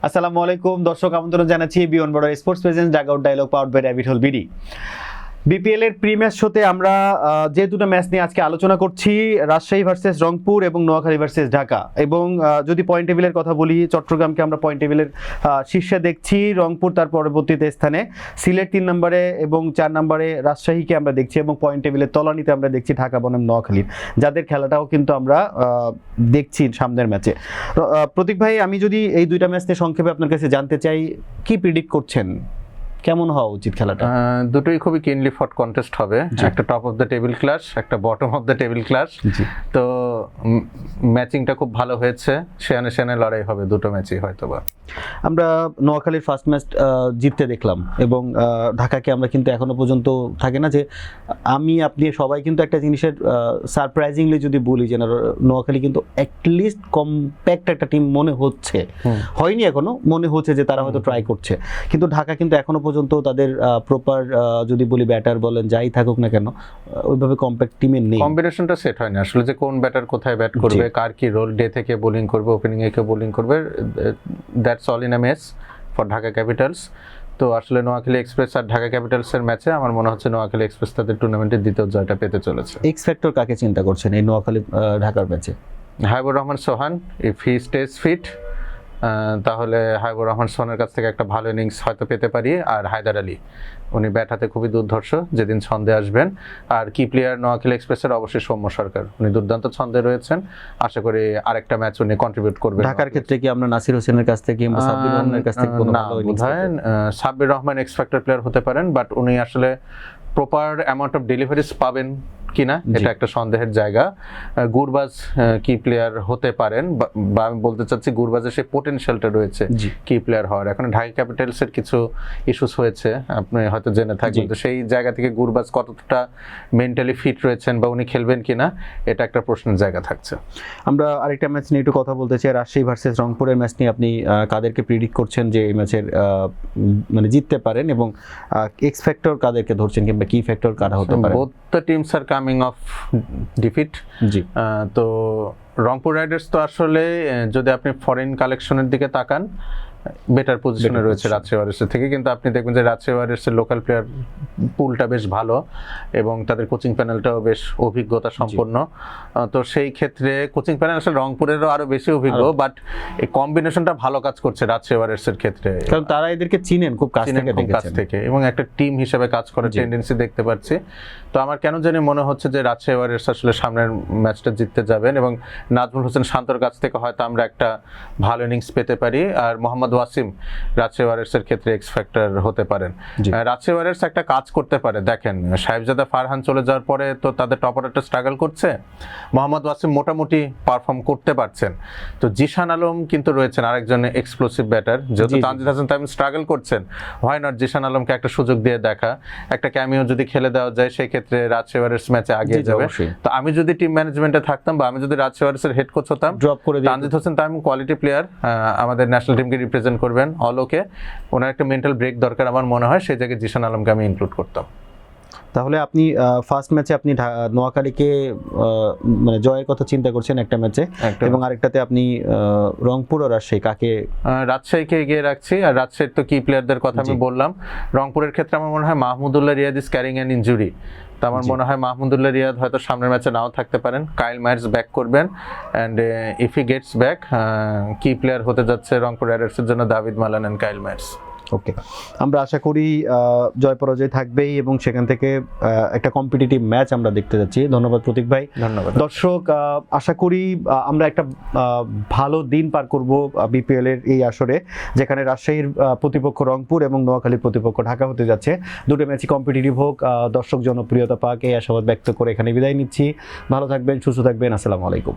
আসসালামু আলাইকুম দর্শক, আমন্ত্রণ জানাচ্ছি beyond border sports presence dugout dialogue powered by rabbit hole BD. BPL এর প্রি ম্যাচ শোতে আমরা যে দুটো ম্যাচ নিয়ে আজকে আলোচনা করছি, রাজশাহী ভার্সেস রংপুর এবং নোয়াখালী ভার্সেস ঢাকা। এবং যদি পয়েন্ট টেবিলের কথা বলি, চট্টগ্রামকে আমরা পয়েন্ট টেবিলের শীর্ষে দেখছি, রংপুর তার পরবর্তীতে স্থানে, সিলেট 3 নম্বরে এবং 4 নম্বরে রাজশাহীকে আমরা দেখছি, এবং পয়েন্ট টেবিলের তলানিতে আমরা দেখছি ঢাকা বনাম নোয়াখালী, যাদের খেলাটাও কিন্তু আমরা দেখছি সামনের ম্যাচে। প্রতীক ভাই, আমি যদি এই দুইটা ম্যাচ নিয়ে সংক্ষেপে আপনার কাছে জানতে চাই, কি প্রিডিক্ট করছেন, কেমন হওয়া উচিত খেলাটা? দুটোই খুবই কিনলি ফট কন্টেস্ট হবে, একটা top of the table class, একটা bottom of the table class. তো ম্যাচিংটা খুব ভালো হয়েছে, সেনে লড়াই হবে দুটো ম্যাচই হয়তোবা। আমরা নোয়াখালীর ফার্স্ট ম্যাচ জিততে দেখলাম, এবং ঢাকাকে আমরা কিন্তু এখনো পর্যন্ত থাকে না যে আপনি সবাই কিন্তু একটা জিনিসের সারপ্রাইজিংলি যদি বলি যে নোয়াখালী কিন্তু অ্যাটলিস্ট কম্প্যাক্ট একটা টিম মনে হচ্ছে, হয়নি এখনো, মনে হচ্ছে যে তারা হয়তো ট্রাই করছে, কিন্তু ঢাকা কিন্তু এখনো পর্যন্ত তাদের প্রপার যদি বলি ব্যাটার বলেন যাই থাকুক না কেন, ওইভাবে কম্প্যাক্ট টিমে নেই, কম্বিনেশনটা সেট হয় না আসলে, যে কোন ব্যাটার কোথায় ব্যাট করবে, কার কি রোল, ডে থেকে বোলিং করবে, ওপেনিং এ কে বোলিং করবে, that's all in a mace for Dhaka Capitals. তো আসলে নোয়াখালী এক্সপ্রেস আর ঢাকা ক্যাপিটালসের ম্যাচে আমার মনে হচ্ছে নোয়াখালী এক্সপ্রেস তাদের টুর্নামেন্টের দ্বিতীয় জয়টা পেতে চলেছে। এক্স ফ্যাক্টর কাকে চিন্তা করছেন এই নোয়াখালী ঢাকার ম্যাচে? হাবিবুর রহমান সোহান, ইফ হি স্টেজ ফিট তাহলে হাবিবুর রহমান সোহানের কাছ থেকে একটা ভালো ইনিংস হয়তো পেতে পারি। আর হায়দার আলী, উনি ব্যাট হাতে খুবই দুর্ধর্ষ, যেদিন ছন্দে আসবেন। আর কি প্লেয়ার নোয়াখালী এক্সপ্রেসের অবশ্যই সৌম্য সরকার, উনি দুর্দান্ত ছন্দে রয়েছেন, আশা করি আরেকটা ম্যাচ উনি কন্ট্রিবিউট করবেন। ঢাকার ক্ষেত্রে কি আমরা নাসির হোসেনের কাছ থেকে কিংবা সাব্বির রহমানের কাছ থেকে কোনো ভালো ইনিংস পাবেন? Sabbir Rahman x factor player হতে পারেন, বাট উনি আসলে প্রপার অ্যামাউন্ট অফ ডেলিভারিজ পাবেন কিনা এটা একটা সন্দেহের জায়গা। গুরবাজ কি প্লেয়ার হতে পারেন, বা আমি বলতে চাচ্ছি গুরবাজের সেই পোটেনশিয়ালটা রয়েছে কি প্লেয়ার হওয়ার। এখন ঢাকা ক্যাপিটালসের কিছু ইস্যুস হয়েছে, আপনি হয়তো জেনে থাকবেন, তো সেই জায়গা থেকে গুরবাজ কতটা মেন্টালি ফিট রয়েছেন বা উনি খেলবেন কিনা, এটা একটা প্রশ্নের জায়গা থাকছে। আমরা আরেকটা ম্যাচ নিয়ে একটু কথা বলতে চাই, রাজশাহী ভার্সেস রংপুরের ম্যাচ নিয়ে আপনি কাদেরকে প্রিডিক্ট করছেন যে এই ম্যাচের মানে জিততে পারেন, এবং এক্স ফ্যাক্টর কাদেরকে ধরছেন কিংবা কি ফ্যাক্টর কারা হতে পারে? Both the teams are coming of defeat. তো রংপুর রাইডার্স তো আসলে যদি আপনি ফরেন কালেকশনের দিকে তাকান, বেটার পজিশনে রয়েছে রাজশাহী ওয়ারিয়র্সের থেকে, কিন্তু আপনি দেখবেন যে রাজশাহী ওয়ারিয়র্সের লোকাল প্লেয়ার পুলটা বেশ ভালো এবং তাদের কোচিং প্যানেলটাও বেশ অভিজ্ঞতা সম্পন্ন। তো সেই ক্ষেত্রে কোচিং প্যানেল আসলে রংপুরেরও আরো বেশি অভিজ্ঞ, বাট এই কম্বিনেশনটা ভালো কাজ করছে রাজশাহী ওয়ারিয়র্সের ক্ষেত্রে, কারণ তারা এদেরকে চিনেন খুব কাছ থেকে এবং একটা টিম হিসেবে কাজ করার টেন্ডেন্সি দেখতে পাচ্ছি। তো আমার কেন জানি মনে হচ্ছে যে রাজশাহী ওয়ারিয়র্স আসলে সামনের ম্যাচটা জিততে যাবেন, এবং নাজমুল হোসেন শান্তর কাছ থেকে হয়তো আমরা একটা ভালো ইনিংস পেতে পারি। আর মোহাম্মদ ওয়াসিম রাজশাহী ওয়ারিয়র্সের ক্ষেত্রে এক্স ফ্যাক্টর হতে পারেন। রাজশাহী ওয়ারিয়র্স একটা কাজ করতে পারে, দেখেন সাহেবজাদা ফারহান চলে যাওয়ার পরে তো তাদের টপ অর্ডারটা স্ট্রাগল করছে, মোহাম্মদ ওয়াসিম মোটামুটি পারফর্ম করতে পারছেন। তো জিশান আলম কিন্তু রয়েছেন আরেকজন এক্সপ্লোসিভ ব্যাটার, যেহেতু তানজিদ হাসান তামিম স্ট্রাগল করছেন, হোয়াই নট জিশান আলমকে একটা সুযোগ দিয়ে দেখা, একটা ক্যামিও যদি খেলে দেওয়া যায়, সেই ক্ষেত্রে রাজশাহী ওয়ারিয়র্স ম্যাচে আগিয়ে যাবে। তো আমি যদি টিম ম্যানেজমেন্টে থাকতাম বা আমি যদি রাজশাহী ওয়ারিয়র্সের হেড কোচ হতাম, ড্রপ করে তানজিদ হাসান তামিম কোয়ালিটি প্লেয়ার, আমাদের ন্যাশনাল টিমকে রিপ্রেজেন্ট করবেন, অলোকে ওনার একটা মেন্টাল ব্রেক দরকার আমার মনে হয়, সেই জায়গায় জিশান আলমকে আমি ইনক্লুড করতাম। তাহলে আপনি ফার্স্ট ম্যাচে আপনি নোয়াখালীকে মানে জয়ের কথা চিন্তা করছেন একটা ম্যাচে, এবং আরেকটাতে আপনি রংপুর ও রাজশাহী কাকে? রাজশাহীকে এগিয়ে রাখছি। আর রাজশাহীর তো কি প্লেয়ারদের কথা আমি বললাম। রংপুরের ক্ষেত্রে আমার মনে হয় Mahmudullah Riyad is carrying an injury, তো আমার মনে হয় মাহমুদুল্লাহ রিয়াদ হয়তো সামনের ম্যাচে নাও থাকতে পারেন। কাইল মায়ার্স ব্যাক করবেন, and if he gets back, কি প্লেয়ার হতে যাচ্ছে রংপুর রাইডার্সের জন্য Dawid Malan and Kyle Mayers. Okay, আমরা আশা করি জয় পরাজয় থাকবেই, এবং সেখান থেকে একটা কম্পিটিটিভ ম্যাচ আমরা দেখতে যাচ্ছি। ধন্যবাদ প্রতীক ভাই। ধন্যবাদ দর্শক, আশা করি আমরা একটা ভালো দিন পার করব বিপিএল এর এই আসরে, যেখানে রাজশাহীর প্রতিপক্ষ রংপুর এবং নোয়াখালীর প্রতিপক্ষ ঢাকা হতে যাচ্ছে। দুটো ম্যাচই কম্পিটিটিভ হোক, দর্শক জনপ্রিয়তা পাক, এই আশাবাদ ব্যক্ত করে এখানে বিদায় নিচ্ছি। ভালো থাকবেন, সুস্থ থাকবেন, আসসালামু আলাইকুম।